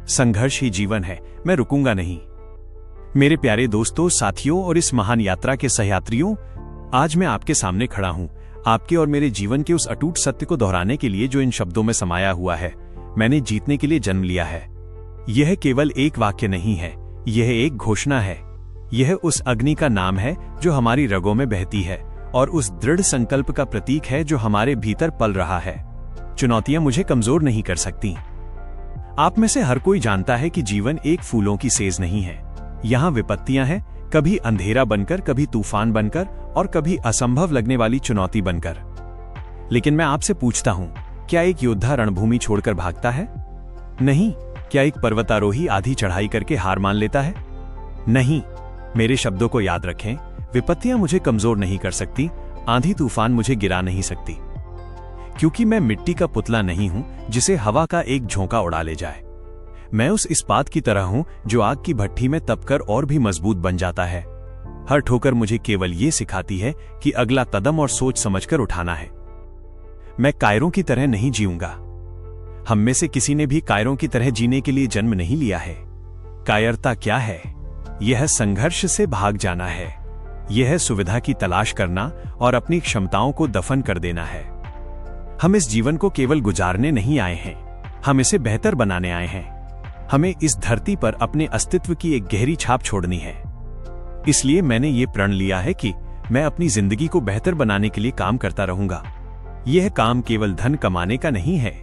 संघर्ष ही जीवन है, मैं रुकूंगा नहीं। मेरे प्यारे दोस्तों, साथियों और इस महान यात्रा के सहयात्रियों, आज मैं आपके सामने खड़ा हूं, आपके और मेरे जीवन के उस अटूट सत्य को दोहराने के लिए जो इन शब्दों में समाया हुआ है। मैंने जीतने के लिए जन्म लिया है। यह केवल एक वाक्य नहीं है, यह एक घोषणा है। यह उस अग्नि का नाम है जो हमारी रगों में बहती है और उस दृढ़ संकल्प का प्रतीक है जो हमारे भीतर पल रहा है। चुनौतियां मुझे कमजोर नहीं कर सकती। आप में से हर कोई जानता है कि जीवन एक फूलों की सेज नहीं है। यहाँ विपत्तियां हैं, कभी अंधेरा बनकर, कभी तूफान बनकर और कभी असंभव लगने वाली चुनौती बनकर। लेकिन मैं आपसे पूछता हूं, क्या एक योद्धा रणभूमि छोड़कर भागता है? नहीं। क्या एक पर्वतारोही आधी चढ़ाई करके हार मान लेता है? नहीं। मेरे शब्दों को याद रखें, विपत्तियां मुझे कमजोर नहीं कर सकती, आंधी तूफान मुझे गिरा नहीं सकती, क्योंकि मैं मिट्टी का पुतला नहीं हूं जिसे हवा का एक झोंका उड़ा ले जाए। मैं उस इस्पात की तरह हूं जो आग की भट्ठी में तपकर और भी मजबूत बन जाता है। हर ठोकर मुझे केवल ये सिखाती है कि अगला कदम और सोच समझकर उठाना है। मैं कायरों की तरह नहीं जीऊंगा। हम में से किसी ने भी कायरों की तरह जीने के लिए जन्म नहीं लिया है। कायरता क्या है? यह संघर्ष से भाग जाना है। यह सुविधा की तलाश करना और अपनी क्षमताओं को दफन कर देना है। हम इस जीवन को केवल गुजारने नहीं आए हैं, हम इसे बेहतर बनाने आए हैं। हमें इस धरती पर अपने अस्तित्व की एक गहरी छाप छोड़नी है। इसलिए मैंने ये प्रण लिया है कि मैं अपनी जिंदगी को बेहतर बनाने के लिए काम करता रहूंगा। यह काम केवल धन कमाने का नहीं है।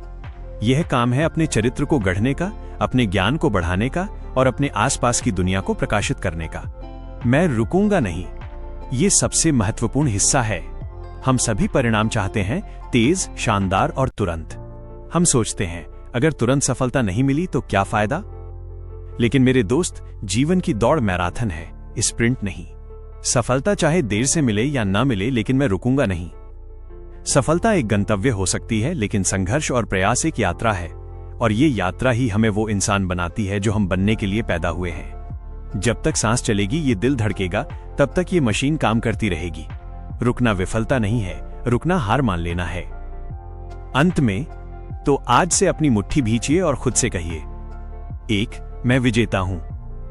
यह काम है अपने चरित्र को गढ़ने का, अपने ज्ञान को बढ़ाने का और अपने आसपास की दुनिया को प्रकाशित करने का। मैं रुकूंगा नहीं। ये सबसे महत्वपूर्ण हिस्सा है। हम सभी परिणाम चाहते हैं, तेज, शानदार और तुरंत। हम सोचते हैं, अगर तुरंत सफलता नहीं मिली तो क्या फायदा? लेकिन मेरे दोस्त, जीवन की दौड़ मैराथन है, स्प्रिंट नहीं। सफलता चाहे देर से मिले या ना मिले, लेकिन मैं रुकूंगा नहीं। सफलता एक गंतव्य हो सकती है, लेकिन संघर्ष और प्रयास एक यात्रा है, और ये यात्रा ही हमें वो इंसान बनाती है जो हम बनने के लिए पैदा हुए हैं। जब तक सांस चलेगी, ये दिल धड़केगा, तब तक ये मशीन काम करती रहेगी। रुकना विफलता नहीं है, रुकना हार मान लेना है। अंत में तो आज से अपनी मुट्ठी भींचिए और खुद से कहिए, 1, मैं विजेता हूं।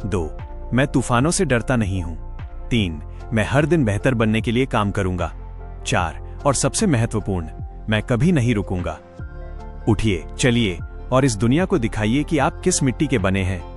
2, मैं तूफानों से डरता नहीं हूं। 3, मैं हर दिन बेहतर बनने के लिए काम करूंगा। 4, और सबसे महत्वपूर्ण, मैं कभी नहीं रुकूंगा। उठिए, चलिए और इस दुनिया को दिखाइए कि आप किस मिट्टी के बने हैं।